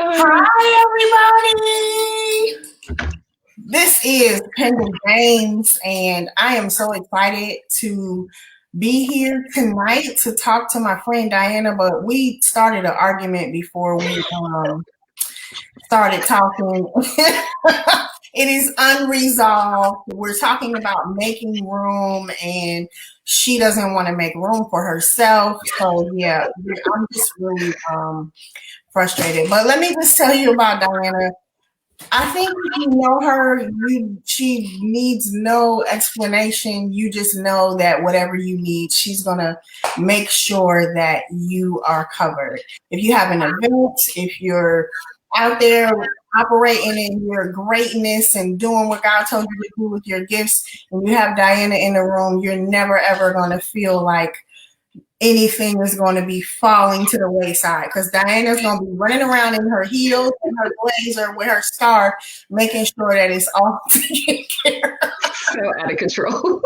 Hi, everybody. This is Penda James, and I am so excited to be here tonight to talk to my friend Diana. But we started an argument before we started talking. It is unresolved. We're talking about making room, and she doesn't want to make room for herself. So yeah, I'm just really frustrated. But let me just tell you about Diana. I think if you know her, she needs no explanation. You just know that whatever you need, she's gonna make sure that you are covered. If you have an event, if you're out there operating in your greatness and doing what God told you to do with your gifts, and you have Diana in the room, you're never ever gonna feel like anything is going to be falling to the wayside, because Diana's going to be running around in her heels and her blazer with her scarf, making sure that it's all taken care of. So out of control.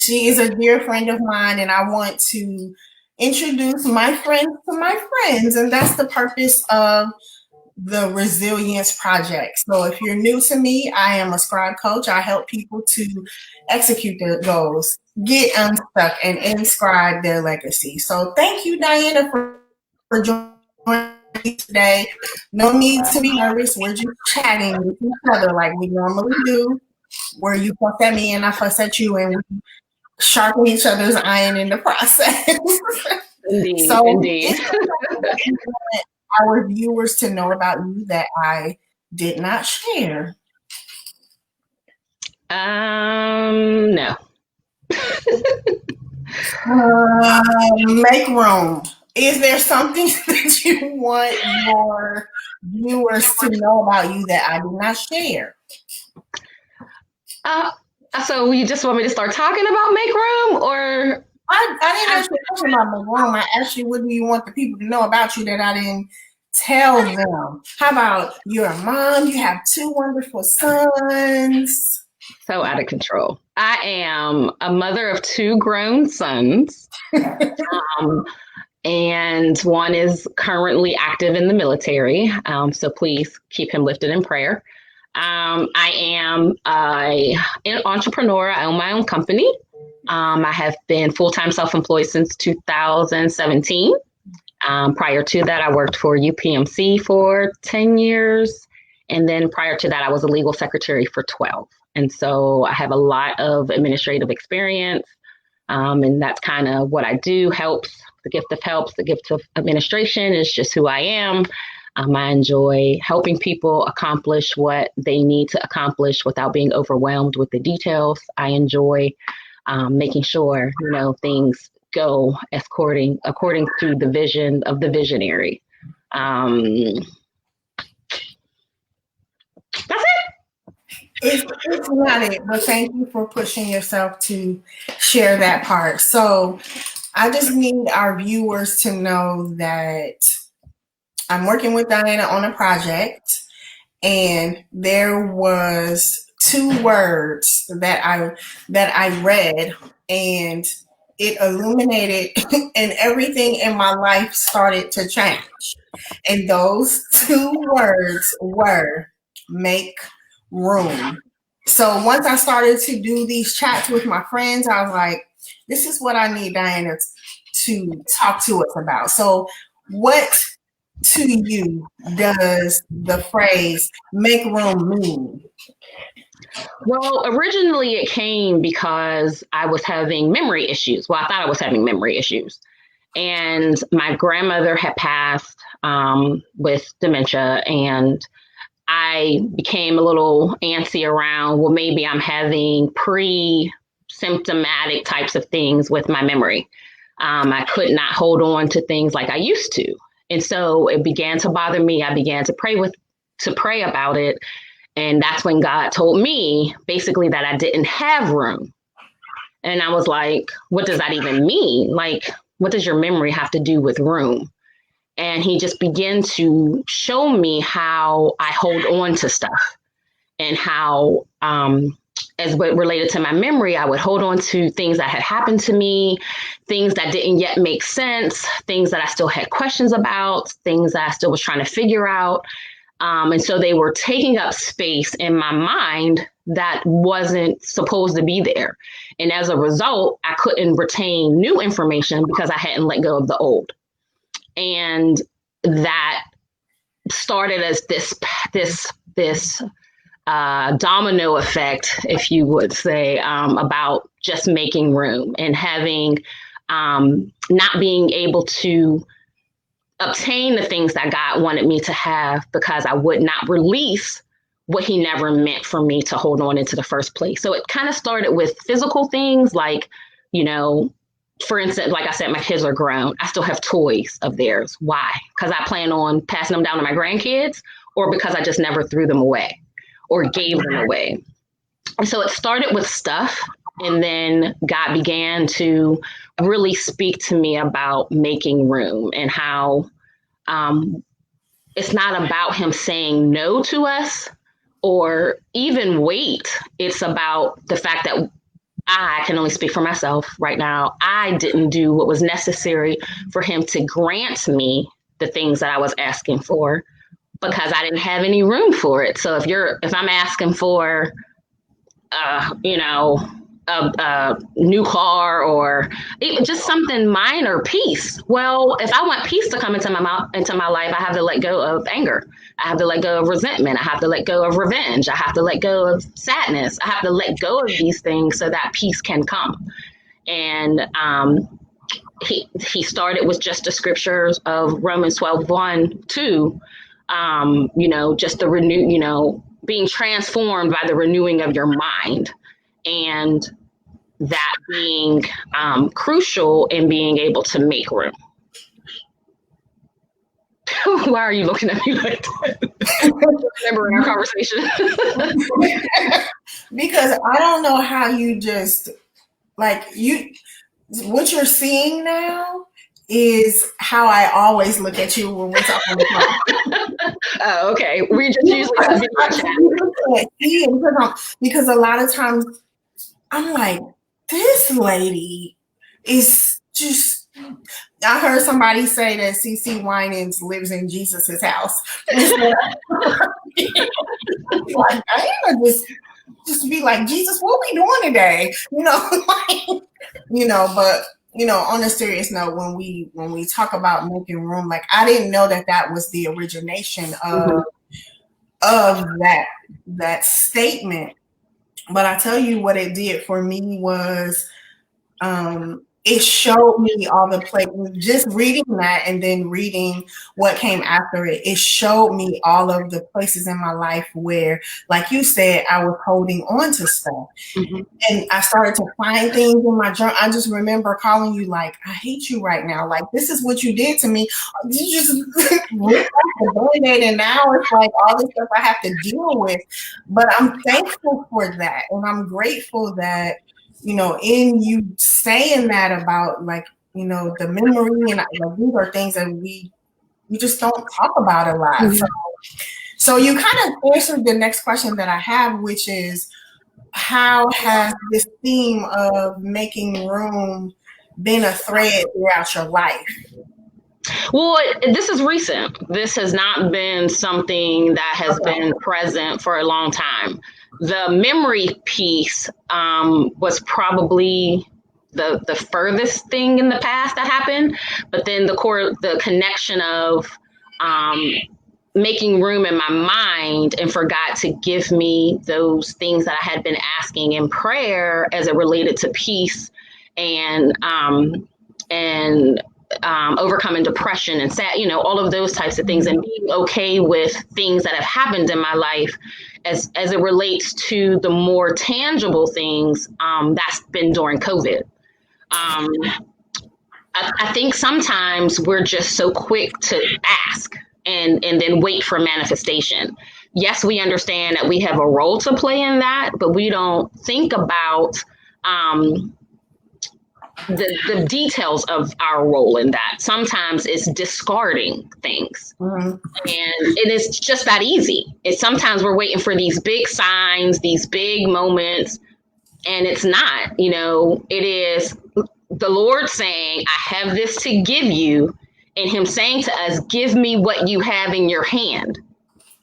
She is a dear friend of mine, and I want to introduce my friends to my friends, and that's the purpose of the Resilience Project. So if you're new to me, I am a scribe coach. I help people to execute their goals, get unstuck, and inscribe their legacy. So thank you, Diana, for joining me today. No need to be nervous. We're just chatting with each other like we normally do, where you fuss at me and I fuss at you, and we sharpen each other's iron in the process. Indeed, so indeed. Our viewers to know about you that I did not share? No. Make room. Is there something that you want your viewers to know about you that I did not share? So you just want me to start talking about make room, or? I didn't actually ask you about make room. I asked you, what do you want the people to know about you that I didn't tell them? How about you're a mom, you have 2 wonderful sons. So out of control. I am a mother of 2 grown sons. And one is currently active in the military. So please keep him lifted in prayer. I am an entrepreneur. I own my own company. I have been full-time self-employed since 2017. Prior to that, I worked for UPMC for 10 years. And then prior to that, I was a legal secretary for 12. And so I have a lot of administrative experience. And that's kind of what I do. Helps. The gift of helps. The gift of administration is just who I am. I enjoy helping people accomplish what they need to accomplish without being overwhelmed with the details. I enjoy making sure, things go according to the vision of the visionary. That's it. It's not it, but thank you for pushing yourself to share that part. So I just need our viewers to know that I'm working with Diana on a project, and there was 2 words that I read, and it illuminated and everything in my life started to change. And those 2 words were make room. So once I started to do these chats with my friends, I was like, this is what I need Diana to talk to us about. So what to you does the phrase make room mean? Well, originally it came because I was having memory issues. Well, I thought I was having memory issues. And my grandmother had passed with dementia, and I became a little antsy around, well, maybe I'm having pre-symptomatic types of things with my memory. I could not hold on to things like I used to. And so it began to bother me. I began to pray about it. And that's when God told me basically that I didn't have room. And I was like, what does that even mean? Like, what does your memory have to do with room? And he just began to show me how I hold on to stuff, and how as what related to my memory, I would hold on to things that had happened to me, things that didn't yet make sense, things that I still had questions about, things that I still was trying to figure out. And so they were taking up space in my mind that wasn't supposed to be there. And as a result, I couldn't retain new information because I hadn't let go of the old. And that started as this domino effect, if you would say, about just making room and having not being able to obtain the things that God wanted me to have because I would not release what he never meant for me to hold on into the first place. So it kind of started with physical things like, you know, for instance, like I said, my kids are grown. I still have toys of theirs. Why? Because I plan on passing them down to my grandkids, or because I just never threw them away or gave them away. And so it started with stuff. And then God began to really speak to me about making room and how it's not about him saying no to us or even wait. It's about the fact that I can only speak for myself right now. I didn't do what was necessary for him to grant me the things that I was asking for because I didn't have any room for it. So if I'm asking for, a new car or even just something minor, peace. Well, if I want peace to come into my life, I have to let go of anger. I have to let go of resentment. I have to let go of revenge. I have to let go of sadness. I have to let go of these things so that peace can come. And he started with just the scriptures of Romans 12:1, 2, just the being transformed by the renewing of your mind. And that being crucial in being able to make room. Why are you looking at me like that? Remembering our conversation? Because I don't know how you just, what you're seeing now is how I always look at you when we're talking on the phone. Oh, okay. We just usually have chat. Because a lot of times I'm like, this lady is just. I heard somebody say that CeCe Winans lives in Jesus's house. Like, Diana just be like, Jesus, what we doing today? But on a serious note, when we talk about making room, like I didn't know that was the origination of that statement. But I tell you what it did for me was it showed me all the places, just reading that and then reading what came after it. It showed me all of the places in my life where, like you said, I was holding on to stuff. Mm-hmm. And I started to find things in my journal. I just remember calling you like, I hate you right now. Like, this is what you did to me. You just and now it's like all this stuff I have to deal with. But I'm thankful for that. And I'm grateful that, in you saying that about the memory and these are things that we just don't talk about a lot. Mm-hmm. So you kind of answered the next question that I have, which is how has this theme of making room been a thread throughout your life? Well, this is recent. This has not been something that has been present for a long time. The memory piece was probably the furthest thing in the past that happened, but then the connection of making room in my mind and for God to give me those things that I had been asking in prayer as it related to peace and overcoming depression and sad, all of those types of things, and being okay with things that have happened in my life as it relates to the more tangible things that's been during COVID. I think sometimes we're just so quick to ask and then wait for manifestation. Yes, we understand that we have a role to play in that, but we don't think about the details of our role in that. Sometimes it's discarding things. Mm-hmm. And it's just that easy. It's sometimes we're waiting for these big signs, these big moments, And it's not, it is the Lord saying, I have this to give you. And him saying to us, give me what you have in your hand.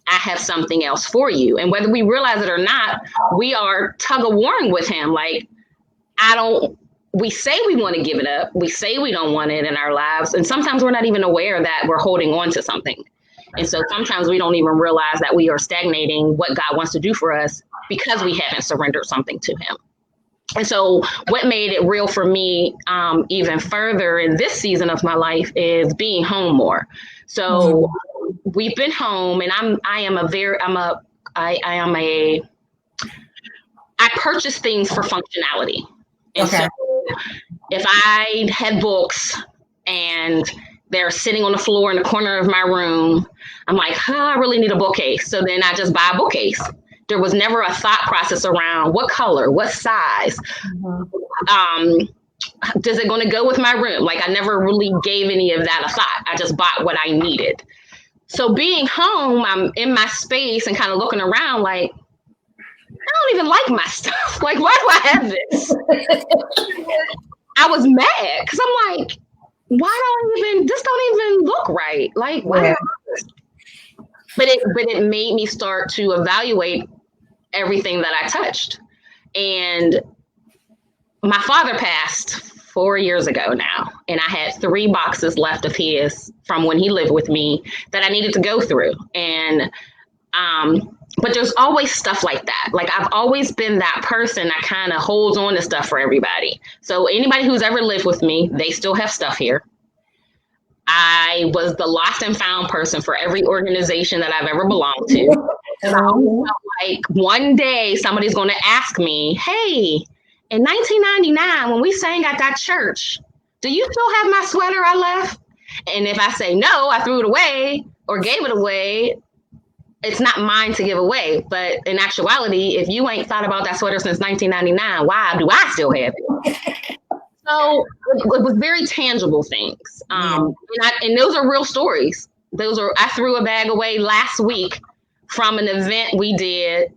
I have something else for you. And whether we realize it or not, we are tug of warring with him. Like, we say we want to give it up. We say we don't want it in our lives. And sometimes we're not even aware that we're holding on to something. And so sometimes we don't even realize that we are stagnating what God wants to do for us because we haven't surrendered something to him. And so what made it real for me even further in this season of my life is being home more. So we've been home, and I purchase things for functionality. And so if I had books and they're sitting on the floor in the corner of my room, I'm like, I really need a bookcase. So then I just buy a bookcase. There was never a thought process around what color, what size, does it going to go with my room? Like, I never really gave any of that a thought. I just bought what I needed. So being home, I'm in my space and kind of looking around like, I don't even like my stuff. Like, why do I have this? I was mad because I'm like, this don't even look right. Like, why do I have this? But it made me start to evaluate everything that I touched. And my father passed 4 years ago now, and I had 3 boxes left of his from when he lived with me that I needed to go through. And but there's always stuff like that. Like, I've always been that person that kind of holds on to stuff for everybody. So anybody who's ever lived with me, they still have stuff here. I was the lost and found person for every organization that I've ever belonged to. And I always felt like one day somebody's going to ask me, hey, in 1999, when we sang at that church, do you still have my sweater I left? And if I say no, I threw it away or gave it away, it's not mine to give away. But in actuality, if you ain't thought about that sweater since 1999, why do I still have it? So it was very tangible things. And those are real stories. I threw a bag away last week from an event we did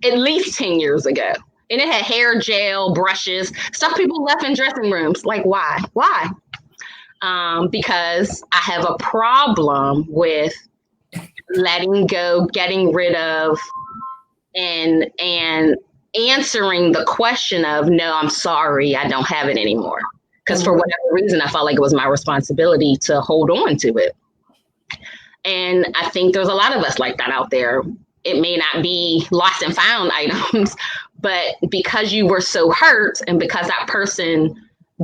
at least 10 years ago. And it had hair gel, brushes, stuff people left in dressing rooms. Like, why? Why? Because I have a problem with letting go, getting rid of, and answering the question of, no, I'm sorry, I don't have it anymore. Because for whatever reason, I felt like it was my responsibility to hold on to it. And I think there's a lot of us like that out there. It may not be lost and found items, but because you were so hurt and because that person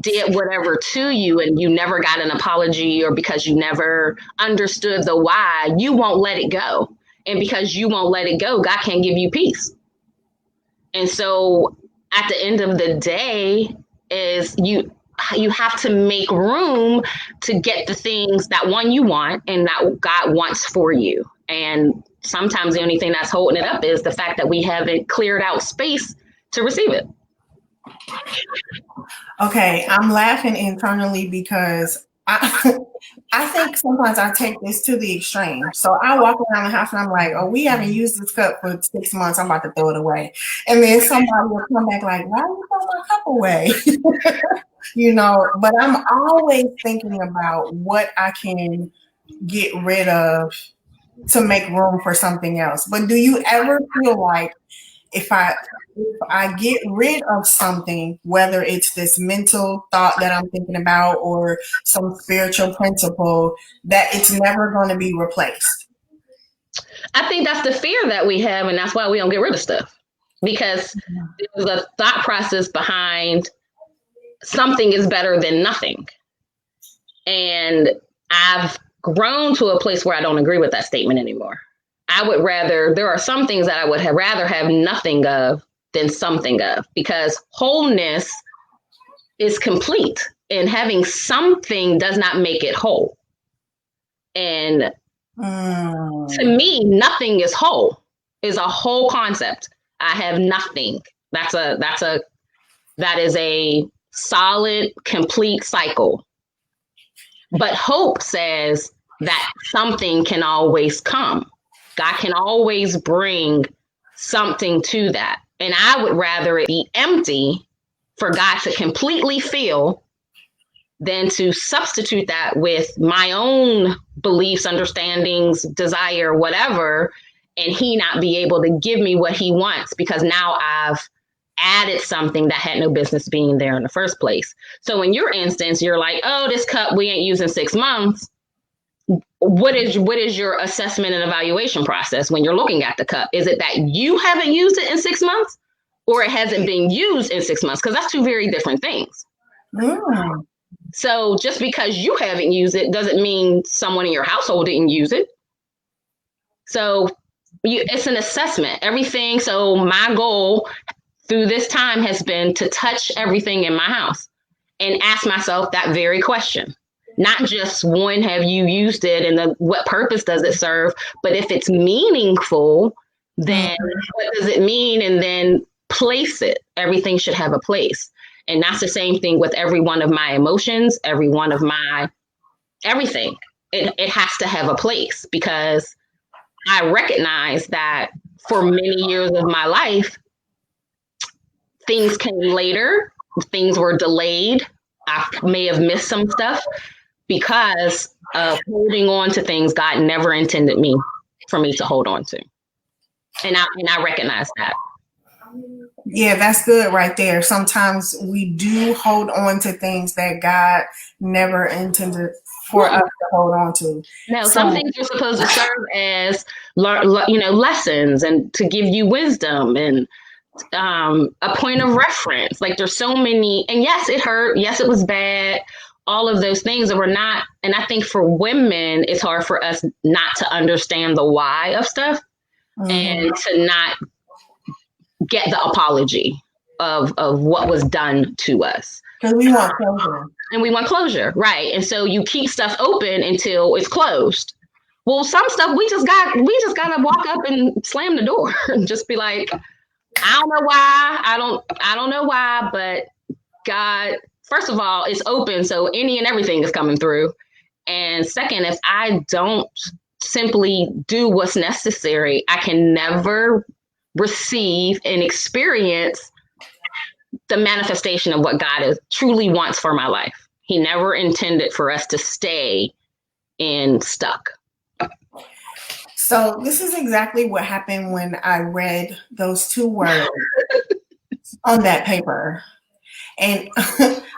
did whatever to you and you never got an apology, or because you never understood the why, you won't let it go. And because you won't let it go, God can't give you peace. And so at the end of the day is you have to make room to get the things that you want and that God wants for you. And sometimes the only thing that's holding it up is the fact that we haven't cleared out space to receive it. Okay, I'm laughing internally because I think sometimes I take this to the extreme. So I walk around the house and I'm like, oh, we haven't used this cup for 6 months. I'm about to throw it away. And then somebody will come back like, why are you throwing my cup away? But I'm always thinking about what I can get rid of to make room for something else. But do you ever feel like if I get rid of something, whether it's this mental thought that I'm thinking about or some spiritual principle, that it's never going to be replaced? I think that's the fear that we have, and that's why we don't get rid of stuff. Because there's a thought process behind something is better than nothing. And I've grown to a place where I don't agree with that statement anymore. There are some things that I would rather have nothing of than something of, because wholeness is complete and having something does not make it whole. And to me, nothing is whole, is a whole concept. I have nothing. That is a solid, complete cycle. But hope says that something can always come. God can always bring something to that. And I would rather it be empty for God to completely fill than to substitute that with my own beliefs, understandings, desire, whatever, and he not be able to give me what he wants because now I've added something that had no business being there in the first place. So in your instance, you're like, oh, this cup we ain't using 6 months. What is your assessment and evaluation process when you're looking at the cup? Is it that you haven't used it in 6 months or it hasn't been used in 6 months? Because that's two very different things. Mm. So just because you haven't used it doesn't mean someone in your household didn't use it. So it's an assessment, everything. So my goal through this time has been to touch everything in my house and ask myself that very question. Not just when have you used it and what purpose does it serve, but if it's meaningful, then what does it mean? And then place it. Everything should have a place. And that's the same thing with every one of my emotions, every one of my everything. It has to have a place because I recognize that for many years of my life, things came later, things were delayed. I may have missed some stuff because of holding on to things God never intended for me to hold on to. And I recognize that. Yeah, that's good right there. Sometimes we do hold on to things that God never intended for us to hold on to. No, some things are supposed to serve as lessons and to give you wisdom and a point of reference. Like there's so many, and yes, it hurt. Yes, it was bad. All of those things that were not. And I think for women, it's hard for us not to understand the why of stuff and to not get the apology of what was done to us. Because we want closure. And we want closure, right? And so you keep stuff open until it's closed. Well, some stuff we just gotta walk up and slam the door and just be like, I don't know why. I don't know why, but God, first of all, it's open, so any and everything is coming through. And second, if I don't simply do what's necessary, I can never receive and experience the manifestation of what God truly wants for my life. He never intended for us to stay stuck. So this is exactly what happened when I read those 2 words on that paper. And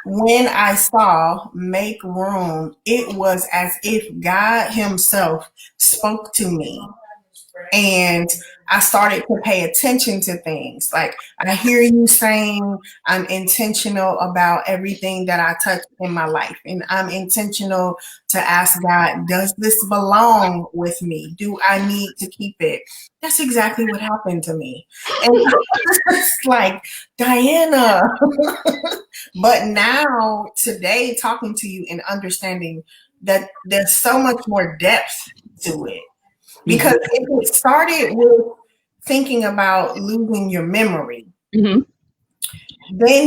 when I saw make room, it was as if God himself spoke to me. And I started to pay attention to things. Like I hear you saying I'm intentional about everything that I touch in my life. And I'm intentional to ask God, does this belong with me? Do I need to keep it? That's exactly what happened to me. And it's like, Diana. But now, today, talking to you and understanding that there's so much more depth to it. Because if it started with thinking about losing your memory, then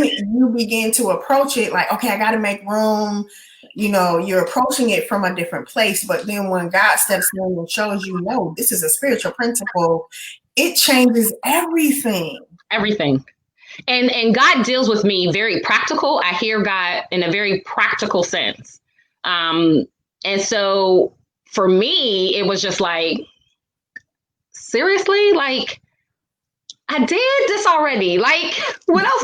you begin to approach it like, okay, I got to make room. You're approaching it from a different place. But then when God steps in and shows you, no, this is a spiritual principle, it changes everything. Everything. And God deals with me very practical. I hear God in a very practical sense. And so for me, it was just like, seriously, like I did this already. Like, what else?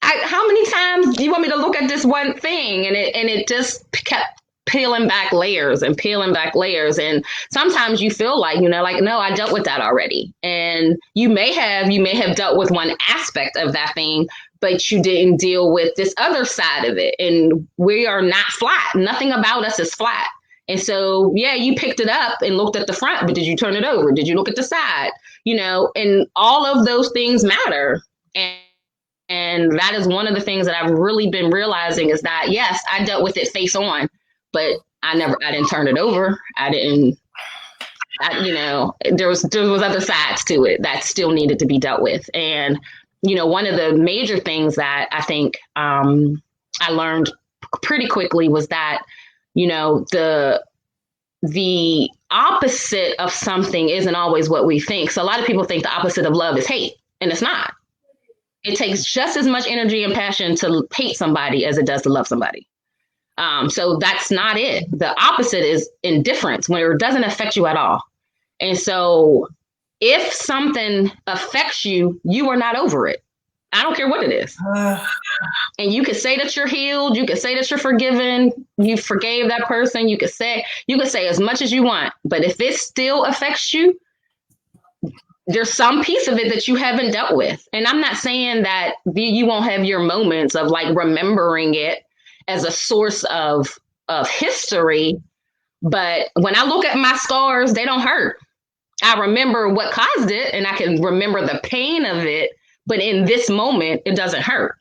How many times do you want me to look at this one thing? And it just kept peeling back layers and peeling back layers. And sometimes you feel like, like, no, I dealt with that already. And you may have dealt with one aspect of that thing, but you didn't deal with this other side of it. And we are not flat. Nothing about us is flat. And so, yeah, you picked it up and looked at the front, but did you turn it over? Did you look at the side? And all of those things matter. And that is one of the things that I've really been realizing is that, yes, I dealt with it face on, but I didn't turn it over. There was other sides to it that still needed to be dealt with. And, one of the major things that I think I learned pretty quickly was that, the opposite of something isn't always what we think. So a lot of people think the opposite of love is hate, and it's not. It takes just as much energy and passion to hate somebody as it does to love somebody. So that's not it. The opposite is indifference, where it doesn't affect you at all. And so if something affects you, you are not over it. I don't care what it is. And you could say that you're healed. You could say that you're forgiven. You forgave that person. You could say as much as you want. But if it still affects you, there's some piece of it that you haven't dealt with. And I'm not saying that you won't have your moments of like remembering it as a source of history. But when I look at my scars, they don't hurt. I remember what caused it and I can remember the pain of it. But in this moment, it doesn't hurt.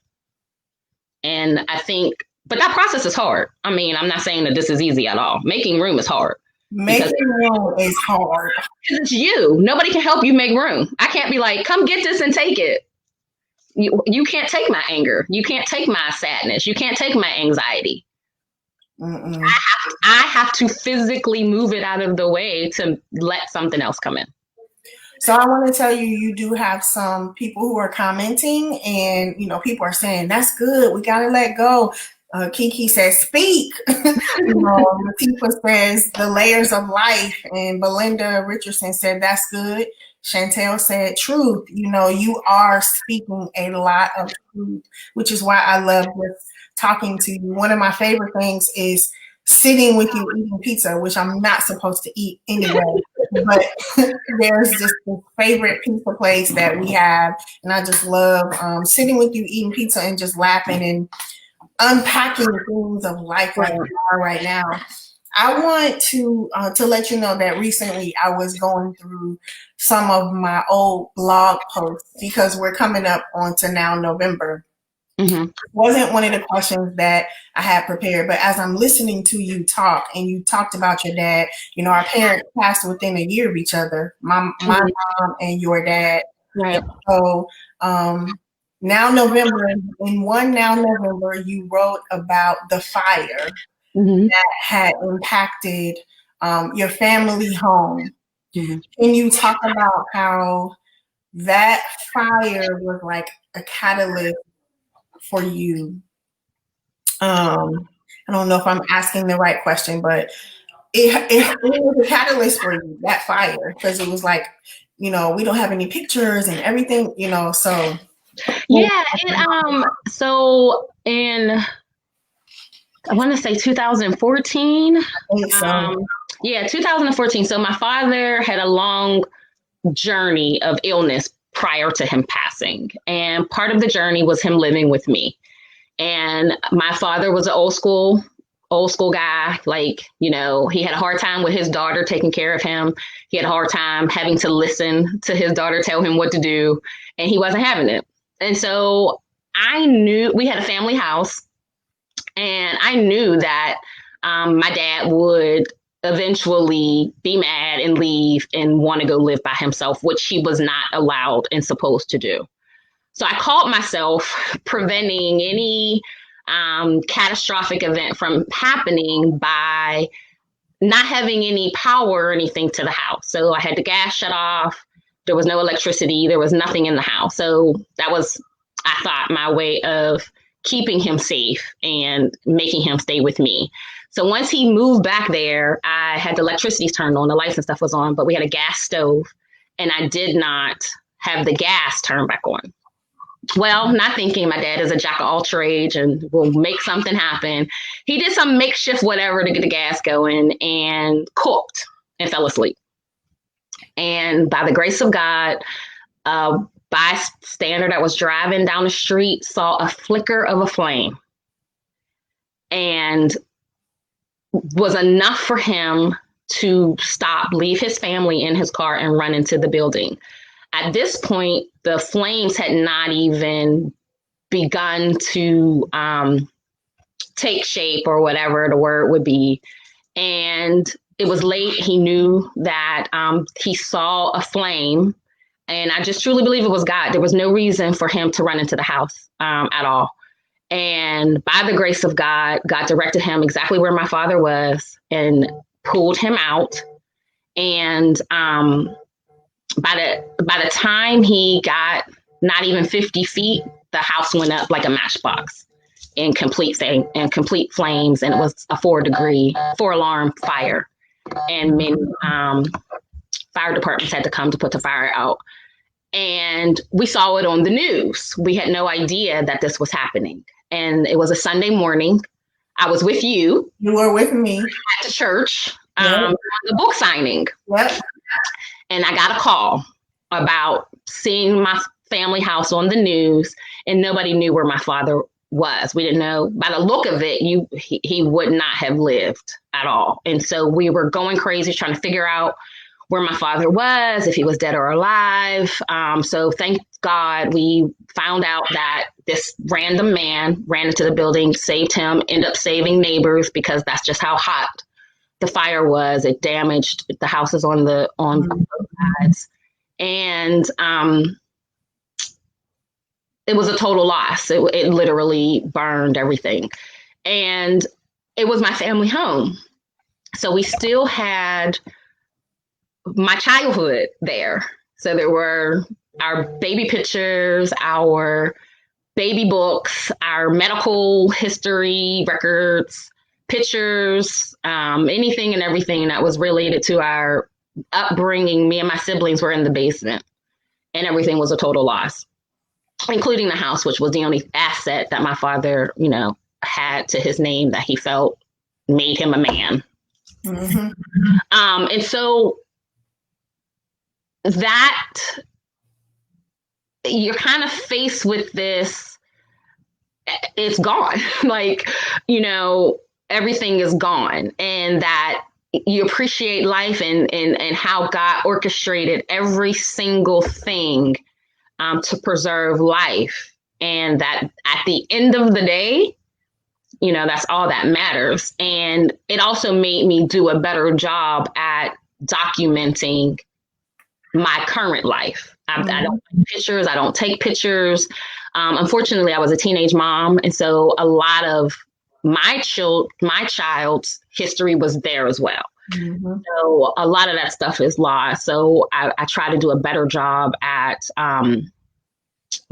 And I think, but that process is hard. I mean, I'm not saying that this is easy at all. Making room is hard. Making room is hard. It's you. Nobody can help you make room. I can't be like, come get this and take it. You can't take my anger. You can't take my sadness. You can't take my anxiety. I have to physically move it out of the way to let something else come in. So I want to tell you, you do have some people who are commenting and, you know, people are saying, that's good. We got to let go. Kiki says, speak. Latifa says, the layers of life. And Belinda Richardson said, that's good. Chantel said, truth. You know, you are speaking a lot of truth, which is why I love this talking to you. One of my favorite things is sitting with you eating pizza, which I'm not supposed to eat anyway. But there's just this favorite pizza place that we have. And I just love sitting with you eating pizza and just laughing and unpacking things of life like we are right now. I want to let you know that recently I was going through some of my old blog posts because we're coming up onto now November. Mm-hmm. Wasn't one of the questions that I had prepared, but as I'm listening to you talk and you talked about your dad, you know, our parents passed within a year of each other, my mom and your dad. Right. And so now November, in one Now November, you wrote about the fire that had impacted your family home. Mm-hmm. Can you talk about how that fire was like a catalyst for you? I don't know if I'm asking the right question, but it was a catalyst for you, that fire, because it was like, you know, we don't have any pictures and everything, you know, so. Yeah. So in, I want to say 2014. Yeah, 2014. So my father had a long journey of illness prior to him passing. And part of the journey was him living with me. And my father was an old school guy. Like, you know, he had a hard time with his daughter taking care of him. He had a hard time having to listen to his daughter tell him what to do. And he wasn't having it. And so I knew we had a family house. And I knew that my dad would eventually be mad and leave and want to go live by himself, which he was not allowed and supposed to do. So I called myself preventing any catastrophic event from happening by not having any power or anything to the house. So I had the gas shut off. There was no electricity. There was nothing in the house. So that was, I thought, my way of keeping him safe and making him stay with me. So once he moved back there, I had the electricity turned on, the lights and stuff was on, but we had a gas stove and I did not have the gas turned back on. Well, not thinking my dad is a jack of all trades and will make something happen. He did some makeshift whatever to get the gas going and cooked and fell asleep. And by the grace of God, bystander that was driving down the street saw a flicker of a flame and was enough for him to stop, leave his family in his car and run into the building. At this point, the flames had not even begun to take shape or whatever the word would be. And it was late. He knew that he saw a flame. And I just truly believe it was God. There was no reason for him to run into the house at all. And by the grace of God, God directed him exactly where my father was and pulled him out. And by the time he got not even 50 feet, the house went up like a matchbox in complete flames. And it was a 4 alarm fire. And many fire departments had to come to put the fire out. And we saw it on the news. We had no idea that this was happening. And it was a Sunday morning. I was with you. You were with me. At the church, the book signing. Yep. And I got a call about seeing my family house on the news, and nobody knew where my father was. We didn't know. By the look of it, he would not have lived at all. And so we were going crazy trying to figure out where my father was, if he was dead or alive. So thank God we found out that this random man ran into the building, saved him, ended up saving neighbors, because that's just how hot the fire was. It damaged the houses on both sides. And it was a total loss. It literally burned everything. And it was my family home. So we still had my childhood there. So there were our baby pictures, our baby books, our medical history records, pictures, anything and everything that was related to our upbringing. Me and my siblings were in the basement, and everything was a total loss, including the house, which was the only asset that my father, had to his name that he felt made him a man. Mm-hmm. And so that you're kind of faced with this, it's gone. Everything is gone, and that you appreciate life and how God orchestrated every single thing to preserve life. And that at the end of the day, that's all that matters. And it also made me do a better job at documenting my current life. I don't take pictures. I don't take pictures. Unfortunately, I was a teenage mom. And so a lot of my child's history was there as well. Mm-hmm. So a lot of that stuff is lost. So I try to do a better job at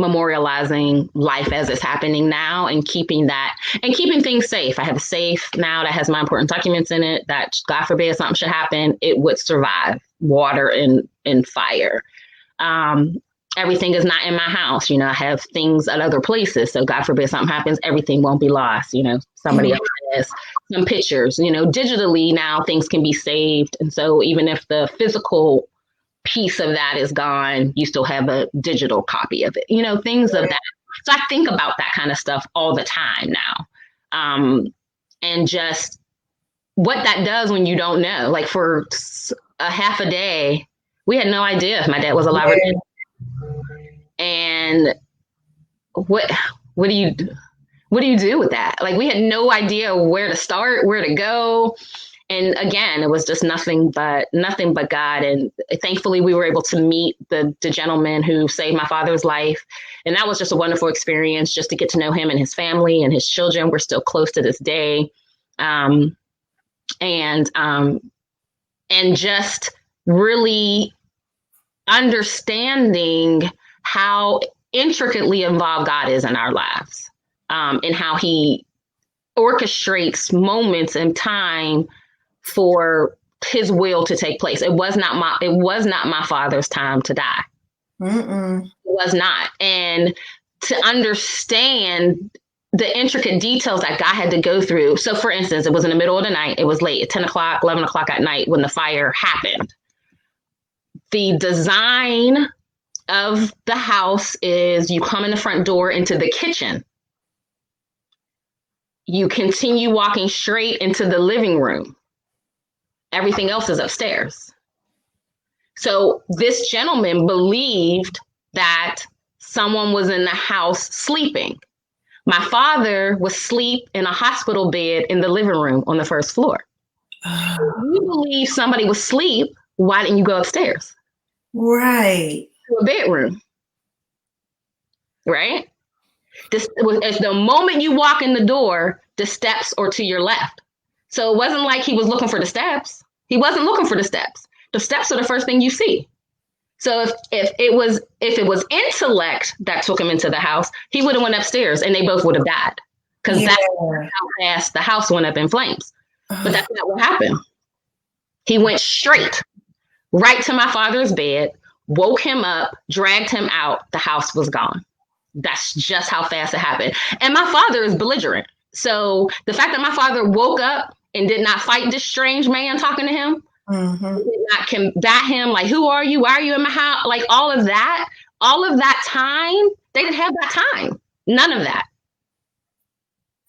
memorializing life as it's happening now, and keeping things safe. I have a safe now that has my important documents in it that, God forbid, something should happen, it would survive water and fire. Everything is not in my house. I have things at other places. So God forbid something happens, everything won't be lost. Somebody else has some pictures, digitally now things can be saved. And so even if the physical piece of that is gone, you still have a digital copy of it, things of that. So I think about that kind of stuff all the time now. And just what that does when you don't know. Like for a half a day, we had no idea if my dad was alive or dead. And what do you do with that? Like, we had no idea where to start, where to go. And again, it was just nothing but God. And thankfully, we were able to meet the gentleman who saved my father's life. And that was just a wonderful experience, just to get to know him and his family and his children. We're still close to this day. And just really understanding how intricately involved God is in our lives, and how he orchestrates moments in time for his will to take place. It was not my father's time to die. Mm-mm. It was not. And to understand the intricate details that God had to go through. So for instance, it was in the middle of the night. It was late at 10 o'clock, 11 o'clock at night when the fire happened. The design of the house is you come in the front door into the kitchen. You continue walking straight into the living room. Everything else is upstairs. So this gentleman believed that someone was in the house sleeping. My father was asleep in a hospital bed in the living room on the first floor. You believe somebody was asleep, why didn't you go upstairs? Right. To a bedroom. Right? It's the moment you walk in the door, the steps are to your left. So it wasn't like he was looking for the steps. He wasn't looking for the steps. The steps are the first thing you see. So if it was intellect that took him into the house, he would have went upstairs and they both would have died. Because that's how fast the house went up in flames. But that's not what happened. He went straight right to my father's bed, woke him up, dragged him out. The house was gone. That's just how fast it happened. And my father is belligerent. So the fact that my father woke up and did not fight this strange man talking to him, did not combat him, like, who are you? Why are you in my house? Like all of that time, they didn't have that time. None of that.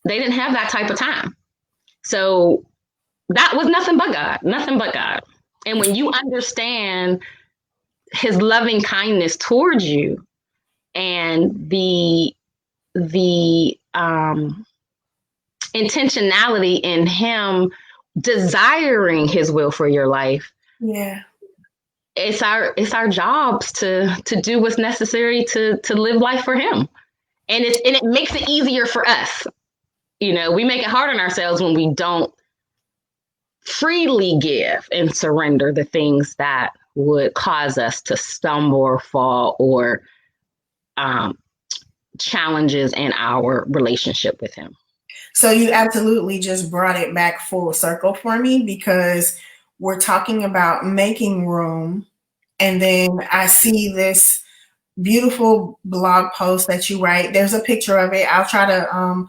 They didn't have that type of time. So that was nothing but God, nothing but God. And when you understand his loving kindness towards you and the intentionality in him desiring his will for your life, it's our jobs to do what's necessary to live life for him. And it makes it easier for us. You know, we make it hard on ourselves when we don't freely give and surrender the things that would cause us to stumble or fall or challenges in our relationship with him. So you absolutely just brought it back full circle for me, because we're talking about making room. And then I see this beautiful blog post that you write. There's a picture of it. I'll try to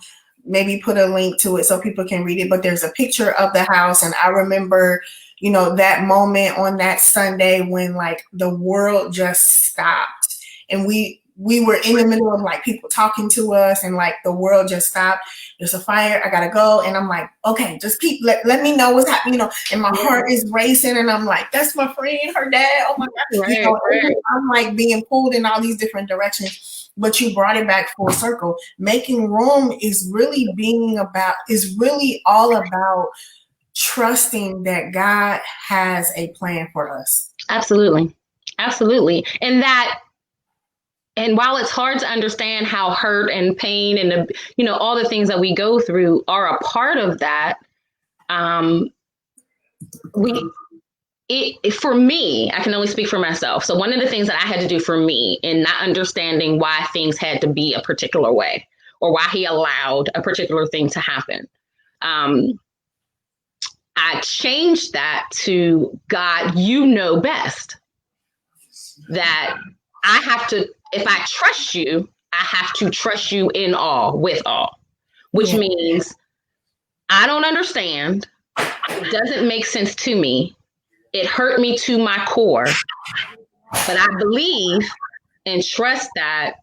maybe put a link to it so people can read it, but there's a picture of the house. And I remember, you know, that moment on that Sunday when like the world just stopped and we were in the middle of like people talking to us and like the world just stopped. There's a fire. I gotta go. And I'm like, okay, just let me know what's happening, you know, and my heart is racing and I'm like, that's my friend, her dad. Oh my God. Right, you know, right. I'm like being pulled in all these different directions. But you brought it back full circle. Making room is really all about trusting that God has a plan for us. Absolutely. And while it's hard to understand how hurt and pain and all the things that we go through are a part of that, for me, I can only speak for myself. So one of the things that I had to do for me in not understanding why things had to be a particular way or why he allowed a particular thing to happen, I changed that to God, you know best. That I have to, if I trust you, I have to trust you in all, with all, which means I don't understand. It doesn't make sense to me. It hurt me to my core, but I believe and trust that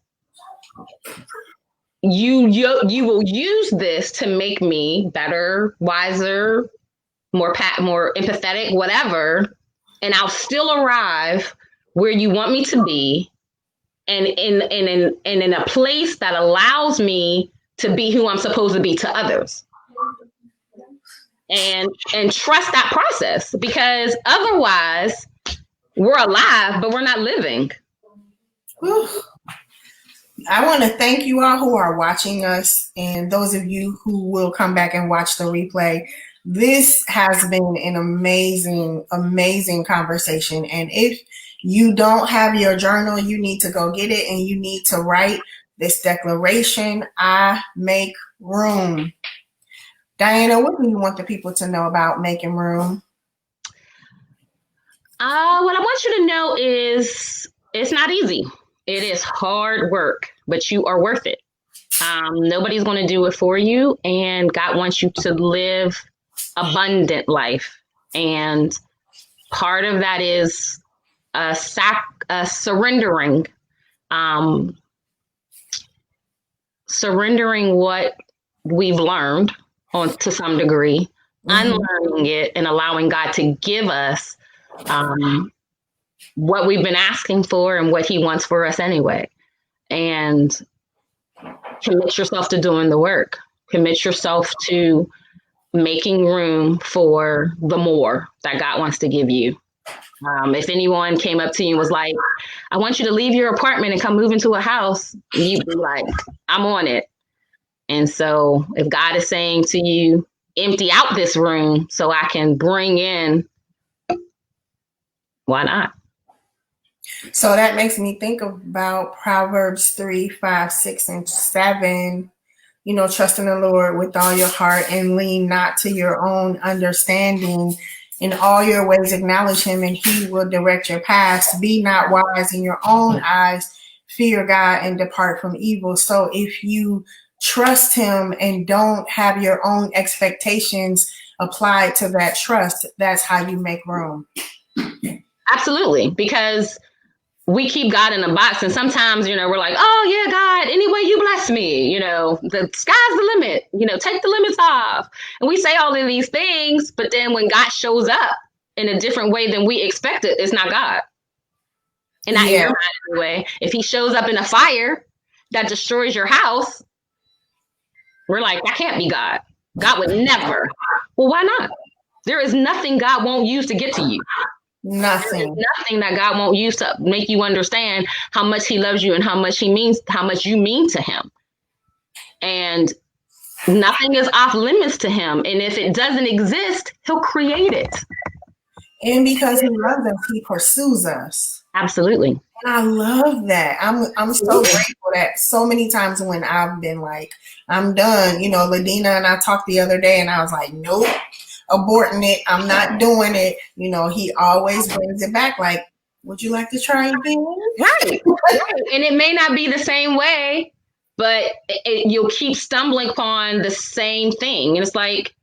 you will use this to make me better, wiser, more empathetic, whatever, and I'll still arrive where you want me to be, and in a place that allows me to be who I'm supposed to be to others. And trust that process, because otherwise we're alive, but we're not living. Whew. I want to thank you all who are watching us and those of you who will come back and watch the replay. This has been an amazing, amazing conversation. And if you don't have your journal, you need to go get it and you need to write this declaration: I make room. Diana, what do you want the people to know about making room? What I want you to know is it's not easy. It is hard work, but you are worth it. Nobody's going to do it for you. And God wants you to live abundant life. And part of that is surrendering what we've learned to some degree, unlearning it and allowing God to give us what we've been asking for and what he wants for us anyway. And commit yourself to doing the work. Commit yourself to making room for the more that God wants to give you. If anyone came up to you and was like, I want you to leave your apartment and come move into a house, you'd be like, I'm on it. And so if God is saying to you, empty out this room so I can bring in, why not? So that makes me think about Proverbs 3, 5, 6, and 7. Trust in the Lord with all your heart and lean not to your own understanding. In all your ways, acknowledge him and he will direct your paths. Be not wise in your own eyes. Fear God and depart from evil. So if you trust him and don't have your own expectations applied to that trust, that's how you make room. Absolutely. Because we keep God in a box, and sometimes, we're like, oh yeah, God, any way you bless me, the sky's the limit, take the limits off. And we say all of these things, but then when God shows up in a different way than we expected, it's not God. And not in your mind anyway. If he shows up in a fire that destroys your house, we're like, that can't be God. God would never. Well, why not? There is nothing God won't use to get to you. Nothing that God won't use to make you understand how much he loves you and how much you mean to him. And nothing is off limits to him. And if it doesn't exist, he'll create it. And because he loves us, he pursues us. Absolutely. And I love that. I'm so grateful that so many times when I've been like, I'm done, Ladina and I talked the other day and I was like, nope, aborting it. I'm not doing it. He always brings it back. Like, would you like to try again? Right. And it may not be the same way, but you'll keep stumbling upon the same thing. And it's like,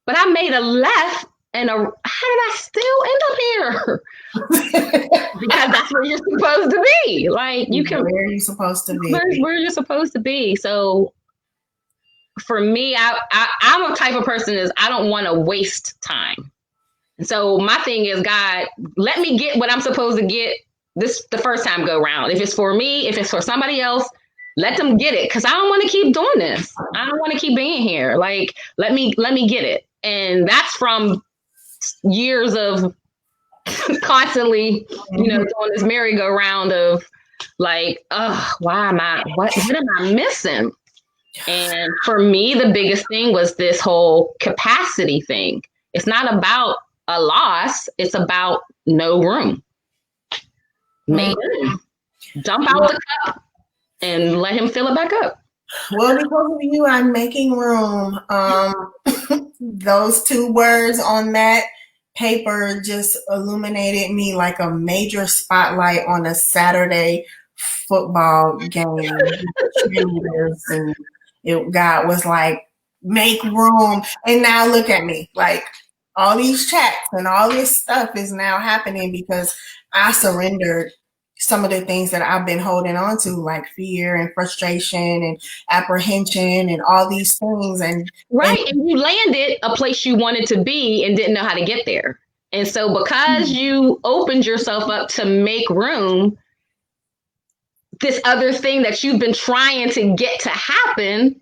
but I made a left and how did I still end up here? Because that's where you're supposed to be. Like, where are you supposed to be? Where you're supposed to be. So for me, I'm a type of person is I don't want to waste time. So my thing is, God, let me get what I'm supposed to get the first time go round. If it's for me, if it's for somebody else, let them get it. Cause I don't want to keep doing this. I don't want to keep being here. Like, let me get it. And that's from years of constantly, doing this merry-go-round of like, oh, what am I missing? And for me, the biggest thing was this whole capacity thing. It's not about a loss. It's about no room. Make room. Dump out the cup and let him fill it back up. Well, because of you, I'm making room. Those two words on that paper just illuminated me like a major spotlight on a Saturday football game. And God was like, make room. And now look at me. Like, all these chats and all this stuff is now happening because I surrendered some of the things that I've been holding on to, like fear and frustration and apprehension and all these things. And you landed a place you wanted to be and didn't know how to get there. And so because you opened yourself up to make room, this other thing that you've been trying to get to happen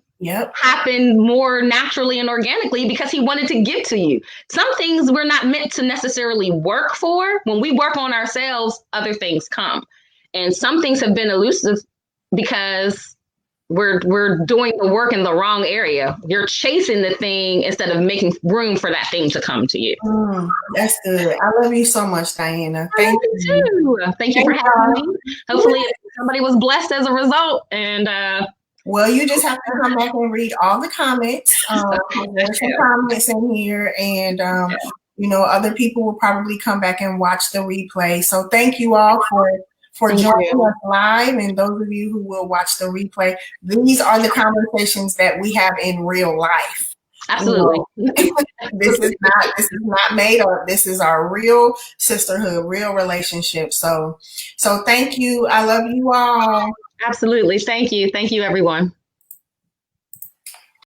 happened more naturally and organically because he wanted to give to you. Some things we're not meant to necessarily work for. When we work on ourselves, other things come. And some things have been elusive because we're doing the work in the wrong area. You're chasing the thing instead of making room for that thing to come to you. That's good. I love you so much, Diana. Thank you. Thank you for having me. Hopefully somebody was blessed as a result. And well, you just have to come back and read all the comments. There's some comments in here, and other people will probably come back and watch the replay. So thank you all for joining us live, and those of you who will watch the replay. These are the conversations that we have in real life. Absolutely. This is not made up. This is our real sisterhood, real relationship. So thank you. I love you all. Absolutely. Thank you. Thank you, everyone.